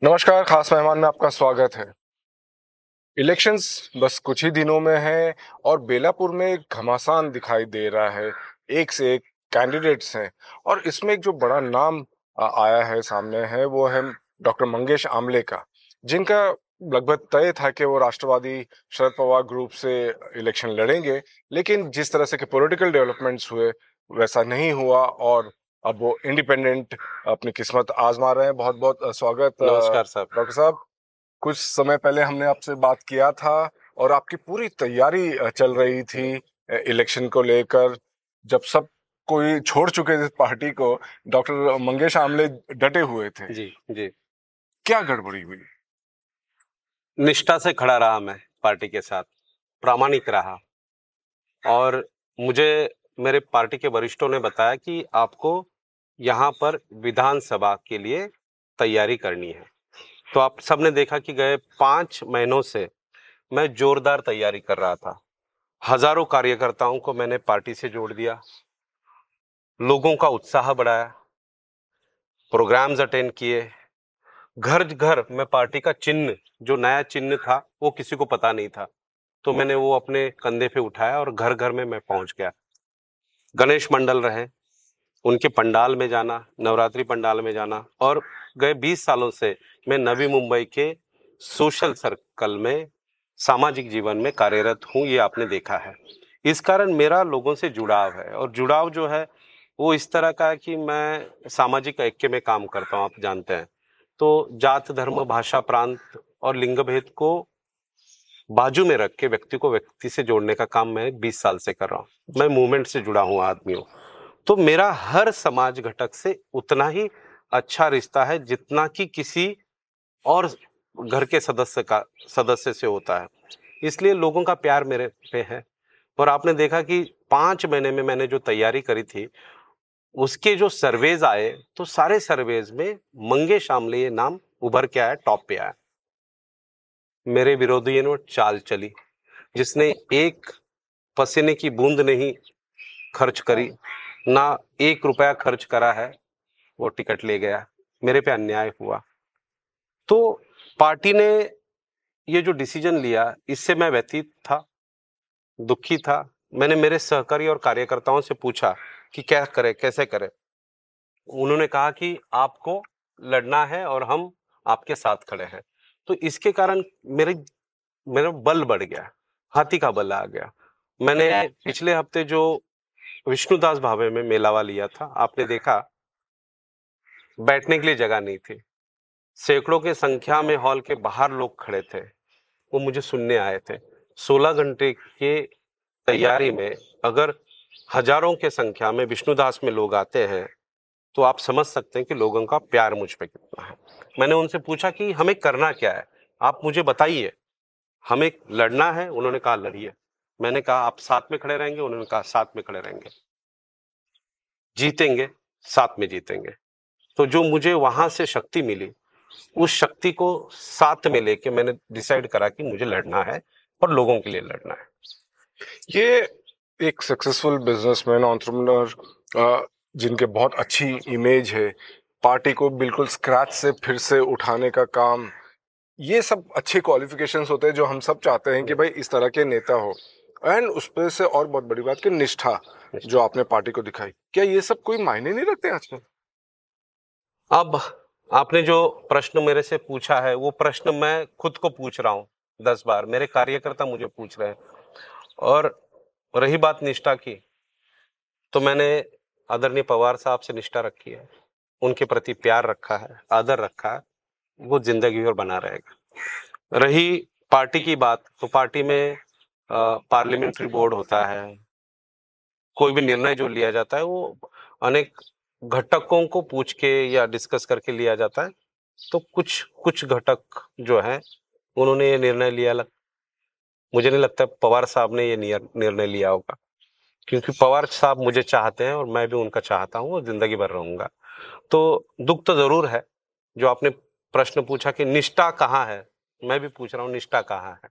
नमस्कार, खास मेहमान में आपका स्वागत है। इलेक्शंस बस कुछ ही दिनों में हैं और बेलापुर में एक घमासान दिखाई दे रहा है। एक से एक कैंडिडेट्स हैं और इसमें एक जो बड़ा नाम आया है सामने है वो है डॉक्टर मंगेश आमले का, जिनका लगभग तय था कि वो राष्ट्रवादी शरद पवार ग्रुप से इलेक्शन लड़ेंगे। लेकिन जिस तरह से कि पॉलिटिकल डेवलपमेंट्स हुए वैसा नहीं हुआ और अब वो इंडिपेंडेंट अपनी किस्मत आजमा रहे हैं। बहुत बहुत स्वागत नमस्कार साहब। डॉक्टर साहब। कुछ समय पहले हमने आपसे बात किया था और आपकी पूरी तैयारी चल रही थी इलेक्शन को लेकर। जब सब कोई छोड़ चुके थे पार्टी को, डॉक्टर मंगेश आमले डटे हुए थे। जी, जी। क्या गड़बड़ी हुई? निष्ठा से खड़ा रहा मैं पार्टी के साथ, प्रामाणिक रहा और मुझे मेरे पार्टी के वरिष्ठों ने बताया कि आपको यहाँ पर विधानसभा के लिए तैयारी करनी है। तो आप सबने देखा कि गए 5 महीनों से मैं जोरदार तैयारी कर रहा था। हज़ारों कार्यकर्ताओं को मैंने पार्टी से जोड़ दिया, लोगों का उत्साह बढ़ाया, प्रोग्राम्स अटेंड किए, घर-घर मैं पार्टी का चिन्ह, जो नया चिन्ह था, वो किसी को पता नहीं था। तो मैंने वो अपने कंधे पे उठाया और घर-घर में मैं पहुंच गया। गणेश मंडल रहे, उनके पंडाल में जाना, नवरात्रि पंडाल में जाना और गए 20 सालों से मैं नवी मुंबई के सोशल सर्कल में, सामाजिक जीवन में कार्यरत हूँ, ये आपने देखा है। इस कारण मेरा लोगों से जुड़ाव है और जुड़ाव जो है, वो इस तरह का है कि मैं सामाजिक ऐक्य में काम करता हूँ, आप जानते हैं। तो जात, धर्म, भाषा, प्रांत और लिंग भेद को बाजू में रख के व्यक्ति को व्यक्ति से जोड़ने का काम मैं 20 साल से कर रहा हूँ। मैं मूवमेंट से जुड़ा हुआ आदमी हूँ। तो मेरा हर समाज घटक से उतना ही अच्छा रिश्ता है जितना कि किसी और घर के सदस्य से होता है। इसलिए लोगों का प्यार मेरे पे है और आपने देखा कि 5 महीने में मैंने जो तैयारी करी थी, उसके जो सर्वेज आए, तो सारे सर्वेज में मंगेश आमले ये नाम उभर के आया, टॉप पे आया। मेरे विरोधियों ने चाल चली, जिसने एक पसीने की बूंद नहीं खर्च करी, ना 1 रुपया खर्च करा है, वो टिकट ले गया। मेरे पे अन्याय हुआ। तो पार्टी ने ये जो डिसीजन लिया, इससे मैं व्यथित था, दुखी था। मैंने मेरे सहकारी और कार्यकर्ताओं से पूछा कि क्या करें, कैसे करें? उन्होंने कहा कि आपको लड़ना है और हम आपके साथ खड़े हैं। तो इसके कारण मेरे मेरा बल बढ़ गया, हाथी का बल आ गया। मैंने पिछले हफ्ते जो विष्णुदास भावे में मेलावा लिया था, आपने देखा, बैठने के लिए जगह नहीं थी। सैकड़ों की संख्या में हॉल के बाहर लोग खड़े थे, वो मुझे सुनने आए थे। 16 घंटे के तैयारी में अगर हजारों के संख्या में विष्णुदास में लोग आते हैं, तो आप समझ सकते हैं कि लोगों का प्यार मुझ पे कितना है। मैंने उनसे पूछा कि हमें करना क्या है? आप मुझे बताइए, हमें लड़ना है? उन्होंने कहा लड़िए। मैंने कहा आप साथ में खड़े रहेंगे? उन्होंने कहा साथ में खड़े रहेंगे। जीतेंगे, साथ में जीतेंगे। तो जो मुझे वहां से शक्ति मिली, उस शक्ति को साथ में लेके मैंने डिसाइड करा कि मुझे लड़ना है और लोगों के लिए लड़ना है। ये एक सक्सेसफुल बिजनेसमैन, एंटरप्रेन्योर, जिनके बहुत अच्छी इमेज है, पार्टी को बिल्कुल स्क्रैच से फिर से उठाने का काम, ये सब अच्छे क्वालिफिकेशंस होते हैं जो हम सब चाहते हैं कि भाई इस तरह के नेता हो। एंड उस पे से और बहुत बड़ी बात कि निष्ठा जो आपने पार्टी को दिखाई, क्या ये सब कोई मायने नहीं रखते आजकल? अब आपने जो प्रश्न मेरे से पूछा है, वो प्रश्न मैं खुद को पूछ रहा हूँ 10 बार, मेरे कार्यकर्ता मुझे पूछ रहे हैं। और रही बात निष्ठा की, तो मैंने आदरणीय पवार साहब से निष्ठा रखी है, उनके प्रति प्यार रखा है, आदर रखा है, वो जिंदगी भर बना रहेगा। रही पार्टी की बात, तो पार्टी में पार्लियामेंट्री बोर्ड होता है, कोई भी निर्णय जो लिया जाता है वो अनेक घटकों को पूछ के या डिस्कस करके लिया जाता है। तो कुछ कुछ घटक जो हैं, उन्होंने ये निर्णय लिया। मुझे नहीं लगता पवार साहब ने ये निर्णय लिया होगा, क्योंकि पवार साहब मुझे चाहते हैं और मैं भी उनका चाहता हूँ और जिंदगी भर रहूंगा। तो दुख तो जरूर है। जो आपने प्रश्न पूछा कि निष्ठा कहाँ है, मैं भी पूछ रहा हूँ निष्ठा कहाँ है।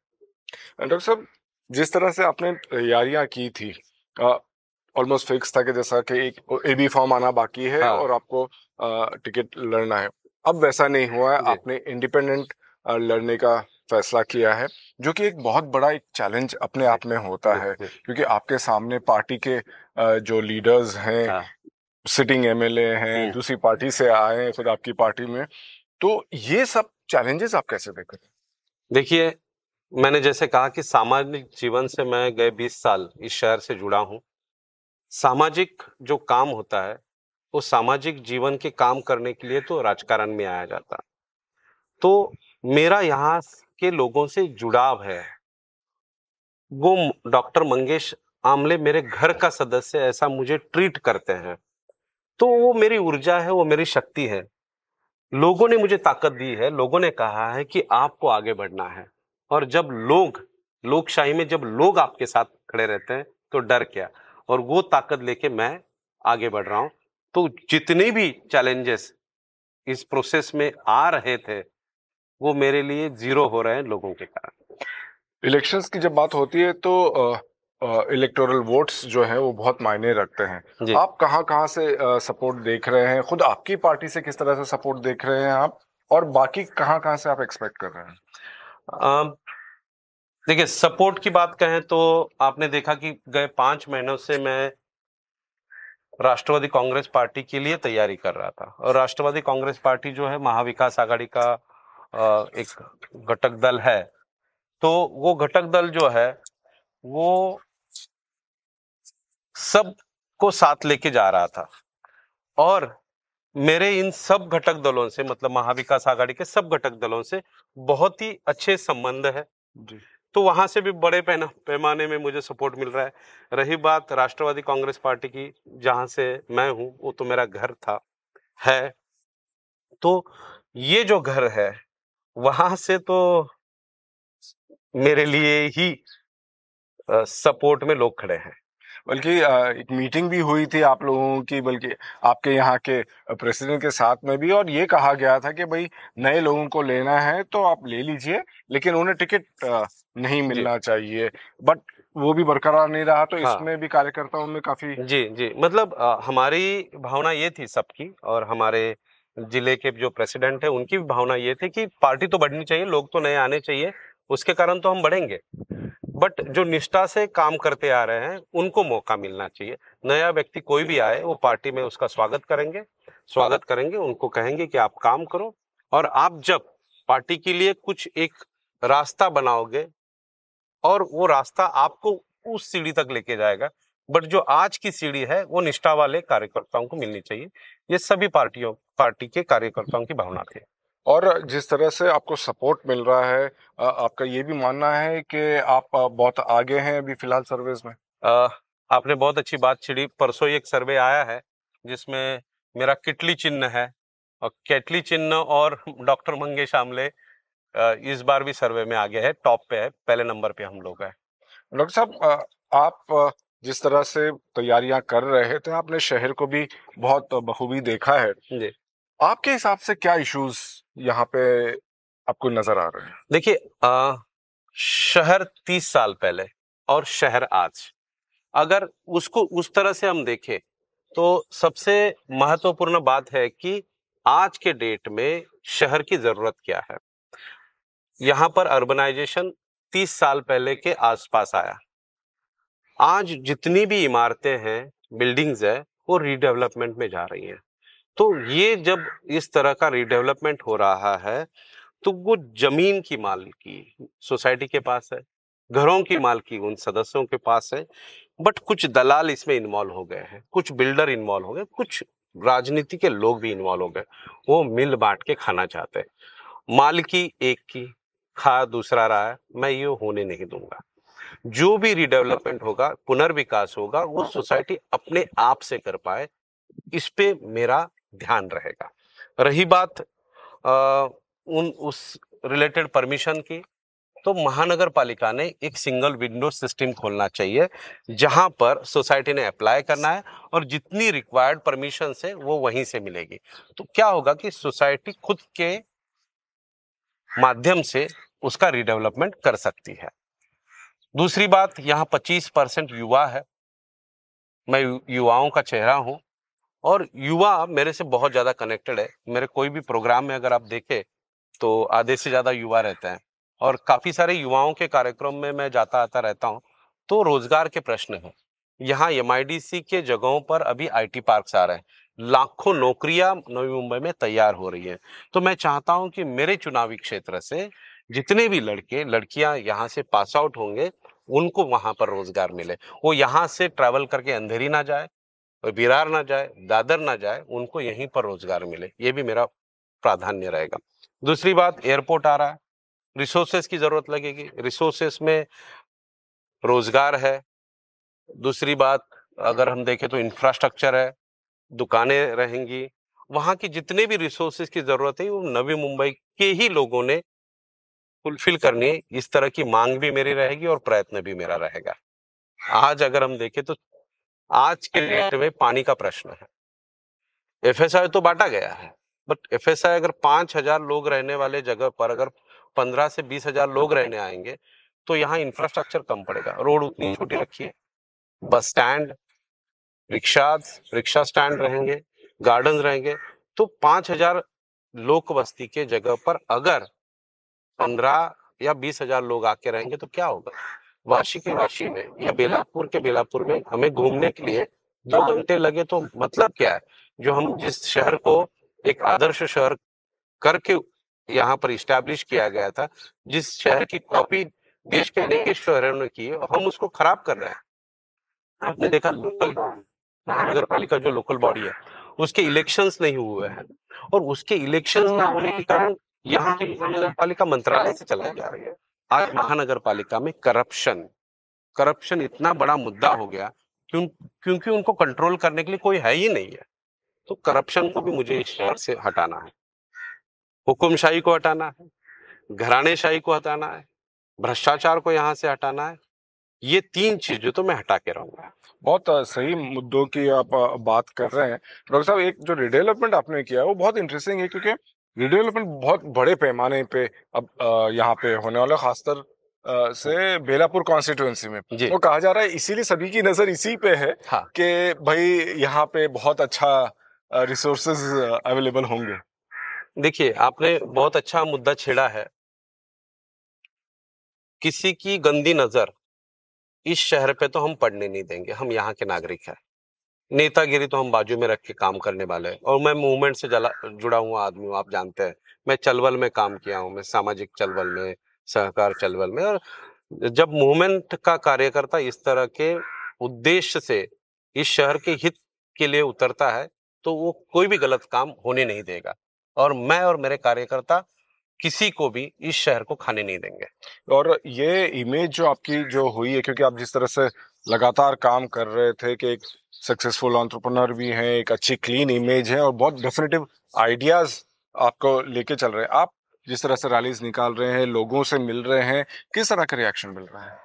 डॉक्टर साहब, जिस तरह से आपने तैयारियां की थी, ऑलमोस्ट फिक्स था कि जैसा कि एक एबी फॉर्म आना बाकी है हाँ। और आपको टिकट लड़ना है। अब वैसा नहीं हुआ है, जी आपने इंडिपेंडेंट लड़ने का फैसला किया है, जो कि एक बहुत बड़ा एक चैलेंज अपने जी आप में होता जी है, जी। क्योंकि आपके सामने पार्टी के जो लीडर्स हैं, हाँ। सिटिंग एमएलए हैं, दूसरी पार्टी से आए हैं खुद आपकी पार्टी में, तो ये सब चैलेंजेस आप कैसे देखते हैं? देखिए, मैंने जैसे कहा कि सामाजिक जीवन से मैं गए 20 साल इस शहर से जुड़ा हूँ। सामाजिक जो काम होता है, वो सामाजिक जीवन के काम करने के लिए तो राजकारण में आया जाता है। तो मेरा यहाँ के लोगों से जुड़ाव है। वो डॉक्टर मंगेश आमले मेरे घर का सदस्य ऐसा मुझे ट्रीट करते हैं। तो वो मेरी ऊर्जा है, वो मेरी शक्ति है। लोगों ने मुझे ताकत दी है, लोगों ने कहा है कि आपको आगे बढ़ना है। और जब लोकशाही में जब लोग आपके साथ खड़े रहते हैं, तो डर क्या? और वो ताकत लेके मैं आगे बढ़ रहा हूँ। तो जितने भी चैलेंजेस इस प्रोसेस में आ रहे थे, वो मेरे लिए ज़ीरो हो रहे हैं लोगों के कारण। इलेक्शंस की जब बात होती है तो इलेक्टोरल वोट्स जो हैं वो बहुत मायने रखते हैं। जी। आप कहाँ-कहाँ से सपोर्ट देख रहे हैं? खुद आपकी पार्टी से किस तरह से सपोर्ट देख रहे हैं आप? और बाकी कहाँ-कहाँ से आप एक्सपेक्ट कर रहे हैं? अ, देखिए, सपोर्ट की बात कहें तो आपने देखा कि गए 5 महीनों से मैं राष्ट्रवादी कांग्रेस पार्टी के लिए तैयारी कर रहा था। और राष्ट्रवादी कांग्रेस पार्टी जो है महाविकास आघाड़ी का एक घटक दल है। तो वो घटक दल जो है, वो सबको साथ लेके जा रहा था। और मेरे इन सब घटक दलों से, मतलब महाविकास आघाड़ी के सब घटक दलों से बहुत ही अच्छे संबंध है। जी। तो वहां से भी बड़े पैमाने में मुझे सपोर्ट मिल रहा है। रही बात राष्ट्रवादी कांग्रेस पार्टी की, जहां से मैं हूं, वो तो मेरा घर था, है। तो ये जो घर है, वहां से तो मेरे लिए ही सपोर्ट में लोग खड़े हैं। बल्कि एक मीटिंग भी हुई थी आप लोगों की, बल्कि आपके यहाँ के प्रेसिडेंट के साथ में भी, और ये कहा गया था कि भाई नए लोगों को लेना है तो आप ले लीजिए, लेकिन उन्हें टिकट नहीं जी मिलना चाहिए। बट वो भी बरकरार नहीं रहा, तो हाँ। इसमें भी कार्यकर्ताओं में काफी। जी जी, मतलब हमारी भावना ये थी सबकी, और हमारे जिले के जो प्रेसिडेंट है उनकी भी भावना ये थी कि पार्टी तो बढ़नी चाहिए, लोग तो नए आने चाहिए, उसके कारण तो हम बढ़ेंगे। बट जो निष्ठा से काम करते आ रहे हैं, उनको मौका मिलना चाहिए। नया व्यक्ति कोई भी आए, वो पार्टी में उसका स्वागत करेंगे, उनको कहेंगे कि आप काम करो। और आप जब पार्टी के लिए कुछ एक रास्ता बनाओगे, और वो रास्ता आपको उस सीढ़ी तक लेके जाएगा। बट जो आज की सीढ़ी है, वो निष्ठा वाले कार्यकर्ताओं को मिलनी चाहिए। ये सभी पार्टी के कार्यकर्ताओं की भावना थी। और जिस तरह से आपको सपोर्ट मिल रहा है, आपका ये भी मानना है कि आप बहुत आगे हैं अभी फिलहाल सर्विस में? अ, आपने बहुत अच्छी बात छिड़ी। परसों एक सर्वे आया है, जिसमें मेरा किटली चिन्ह है, और केटली चिन्ह और डॉक्टर मंगेश आमले इस बार भी सर्वे में आगे है, टॉप पे है, पहले नंबर पे हम लोग है। डॉक्टर साहब, आप जिस तरह से तैयारियां कर रहे थे, आपने शहर को भी बहुत बखूबी देखा है। जी। आपके हिसाब से क्या इश्यूज यहाँ पे आपको नजर आ रहे हैं? देखिए, शहर 30 साल पहले और शहर आज, अगर उसको उस तरह से हम देखें, तो सबसे महत्वपूर्ण बात है कि आज के डेट में शहर की जरूरत क्या है। यहाँ पर अर्बनाइजेशन 30 साल पहले के आसपास आया। आज जितनी भी इमारतें हैं, बिल्डिंग्स है, वो रीडेवलपमेंट में जा रही हैं। तो ये जब इस तरह का रीडेवलपमेंट हो रहा है, तो वो जमीन की मालिकी सोसाइटी के पास है, घरों की मालिकी उन सदस्यों के पास है। बट कुछ दलाल इसमें इन्वॉल्व हो गए हैं, कुछ बिल्डर इन्वॉल्व हो गए, कुछ राजनीति के लोग भी इन्वॉल्व हो गए। वो मिल बांट के खाना चाहते हैं। मालिकी एक की, खा दूसरा रहा है, मैं ये होने नहीं दूंगा। जो भी रीडेवलपमेंट होगा, पुनर्विकास होगा, वो सोसाइटी अपने आप से कर पाए, इस पे मेरा ध्यान रहेगा। रही बात उस रिलेटेड परमिशन की, तो महानगर पालिका ने एक सिंगल विंडो सिस्टम खोलना चाहिए, जहां पर सोसाइटी ने अप्लाई करना है, और जितनी रिक्वायर्ड परमिशन है वो वहीं से मिलेगी। तो क्या होगा कि सोसाइटी खुद के माध्यम से उसका रीडेवलपमेंट कर सकती है। दूसरी बात, यहाँ 25% युवा है, मैं युवाओं का चेहरा हूं, और युवा मेरे से बहुत ज़्यादा कनेक्टेड है। मेरे कोई भी प्रोग्राम में अगर आप देखें तो आधे से ज़्यादा युवा रहते हैं, और काफ़ी सारे युवाओं के कार्यक्रम में मैं जाता आता रहता हूँ। तो रोजगार के प्रश्न हैं। यहाँ एमआईडीसी के जगहों पर अभी आईटी पार्क्स आ रहे हैं, लाखों नौकरियां नवी मुंबई में तैयार हो रही हैं। तो मैं चाहता हूं कि मेरे चुनावी क्षेत्र से जितने भी लड़के लड़कियां यहाँ से पास आउट होंगे, उनको वहां पर रोजगार मिले। वो यहाँ से ट्रैवल करके अंधेरी ना जाए, विरार ना जाए, दादर ना जाए, उनको यहीं पर रोजगार मिले। ये भी मेरा प्राधान्य रहेगा। दूसरी बात, एयरपोर्ट आ रहा है, रिसोर्सेस की जरूरत लगेगी, रिसोर्सेस में रोजगार है। दूसरी बात, अगर हम देखें तो इंफ्रास्ट्रक्चर है, दुकानें रहेंगी। वहां की जितने भी रिसोर्सेज की जरूरत है वो नवी मुंबई के ही लोगों ने फुलफिल करनी है। इस तरह की मांग भी मेरी रहेगी और प्रयत्न भी मेरा रहेगा। आज अगर हम देखें तो आज के डेट में पानी का प्रश्न है। एफएसआई तो बांटा गया है, बट एफएसआई अगर 5,000 लोग रहने वाले जगह पर अगर 15 से 20,000 लोग रहने आएंगे तो यहाँ इंफ्रास्ट्रक्चर कम पड़ेगा। रोड उतनी छोटी रखी है, बस स्टैंड, रिक्शा स्टैंड रहेंगे, गार्डन रहेंगे। तो 5,000 लोक बस्ती के जगह पर अगर 15 या 20,000 लोग आके रहेंगे तो क्या होगा? वाशी के वाशी में या बेलापुर के बेलापुर में हमें घूमने के लिए 2 घंटे लगे तो मतलब क्या है? जो हम जिस शहर को एक आदर्श शहर करके यहाँ पर इस्टेब्लिश किया गया था, जिस शहर की कॉपी देश के अनेक शहरों ने की है, हम उसको खराब कर रहे हैं। आपने देखा लोकल नगर पालिका जो लोकल बॉडी है, उसके इलेक्शंस नहीं हुए हैं, और उसके इलेक्शंस ना होने के कारण यहाँ की नगर पालिका मंत्रालय से चलाई जा रही है। आज महानगर पालिका में करप्शन इतना बड़ा मुद्दा हो गया क्योंकि उनको कंट्रोल करने के लिए कोई है ही नहीं है। तो करप्शन को भी मुझे इस शहर से हटाना है, हुकुमशाही को हटाना है, घरानेशाही को हटाना है, भ्रष्टाचार को यहाँ से हटाना है। ये 3 चीजें तो मैं हटा के रहूंगा। बहुत सही मुद्दों की आप बात कर रहे हैं डॉक्टर साहब। एक जो रिडेवलपमेंट आपने किया है वो बहुत इंटरेस्टिंग है, क्योंकि रिडेवलपमेंट बहुत बड़े पैमाने पे अब यहाँ पे होने वाला, खासतर से बेलापुर कॉन्स्टिट्यूएंसी में। जी। वो कहा जा रहा है, इसीलिए सभी की नजर इसी पे है। हाँ। कि भाई यहाँ पे बहुत अच्छा रिसोर्सेज अवेलेबल होंगे। देखिए, आपने बहुत अच्छा मुद्दा छेड़ा है। किसी की गंदी नजर इस शहर पे तो हम पड़ने नहीं देंगे। हम यहाँ के नागरिक हैं। नेतागिरी तो हम बाजू में रख के काम करने वाले हैं। और मैं मूवमेंट से जुड़ा हुआ आदमी हूँ, आप जानते हैं। मैं चलवल में काम किया हूँ, मैं सामाजिक चलवल में, सहकार चलवल में। और जब मूवमेंट का कार्यकर्ता इस तरह के उद्देश्य से इस शहर के हित के लिए उतरता है तो वो कोई भी गलत काम होने नहीं देगा। और मैं और मेरे कार्यकर्ता किसी को भी इस शहर को खाने नहीं देंगे। और ये इमेज जो आपकी जो हुई है, क्योंकि आप जिस तरह से लगातार काम कर रहे थे कि एक सक्सेसफुल एंटरप्रेन्योर भी हैं, एक अच्छी क्लीन इमेज है और बहुत डेफिनेटिव आइडियाज आपको लेके चल रहे हैं। आप जिस तरह से रैलीज निकाल रहे हैं, लोगों से मिल रहे हैं, किस तरह का रिएक्शन मिल रहा है?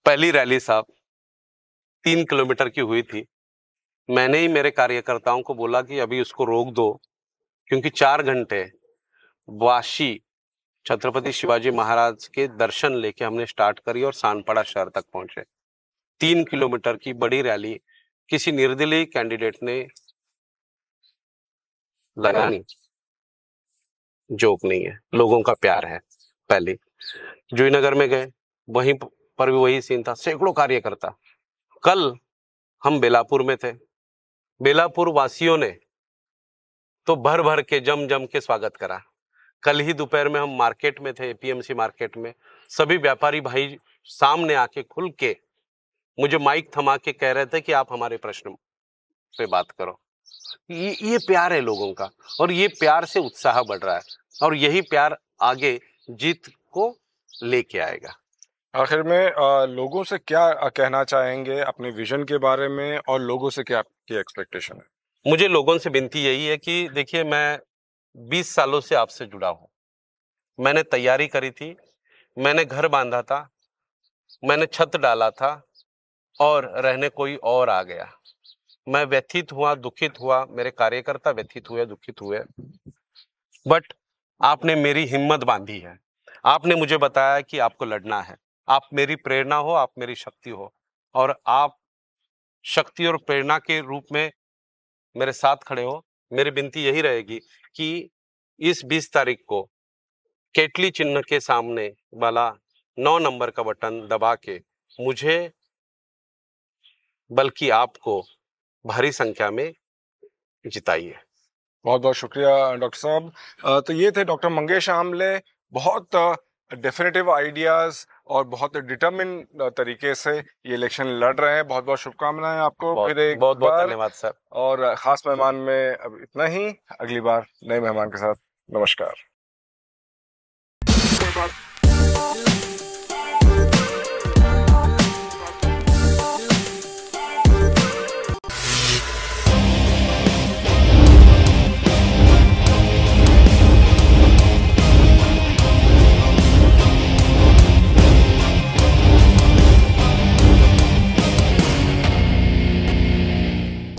पहली रैली साहब 3 किलोमीटर की हुई थी। मैंने ही मेरे कार्यकर्ताओं को बोला कि अभी उसको रोक दो, क्योंकि 4 घंटे वाशी छत्रपति शिवाजी महाराज के दर्शन लेके हमने स्टार्ट करी और सानपाड़ा शहर तक पहुंचे। 3 किलोमीटर की बड़ी रैली किसी निर्दलीय कैंडिडेट ने लगानी, जोक नहीं है, लोगों का प्यार है। पहले जूहीनगर में गए, वहीं पर भी वही सीन था, सैकड़ों कार्यकर्ता। कल हम बेलापुर में थे, बेलापुर वासियों ने तो भर भर के जम जम के स्वागत करा। कल ही दोपहर में हम मार्केट में थे, पीएमसी मार्केट में। सभी व्यापारी भाई सामने आके खुल के मुझे माइक थमा के कह रहे थे कि आप हमारे प्रश्न पे बात करो। ये प्यार है लोगों का, और ये प्यार से उत्साह बढ़ रहा है, और यही प्यार आगे जीत को लेके आएगा। आखिर में लोगों से क्या कहना चाहेंगे अपने विजन के बारे में, और लोगों से क्या आपकी एक्सपेक्टेशन है? मुझे लोगों से विनती यही है कि देखिए, मैं 20 सालों से आपसे जुड़ा हूं। मैंने तैयारी करी थी, मैंने घर बांधा था, मैंने छत डाला था, और रहने कोई और आ गया। मैं व्यथित हुआ, दुखित हुआ, मेरे कार्यकर्ता व्यथित हुए, दुखित हुए। बट आपने मेरी हिम्मत बांधी है। आपने मुझे बताया कि आपको लड़ना है। आप मेरी प्रेरणा हो, आप मेरी शक्ति हो, और आप शक्ति और प्रेरणा के रूप में मेरे साथ खड़े हो। मेरी विनती यही रहेगी कि इस 20 तारीख को केटली चिन्ह के सामने वाला 9 नंबर का बटन दबा के मुझे, बल्कि आपको भारी संख्या में जिताइए। बहुत बहुत शुक्रिया डॉक्टर साहब। तो ये थे डॉक्टर मंगेश आमले, बहुत डेफिनेटिव आइडियाज और बहुत डिटरमिन तरीके से ये इलेक्शन लड़ रहे हैं। बहुत बहुत शुभकामनाएं आपको। फिर एक बहुत बहुत बार धन्यवाद सर। और खास मेहमान में अब इतना ही, अगली बार नए मेहमान के साथ। नमस्कार।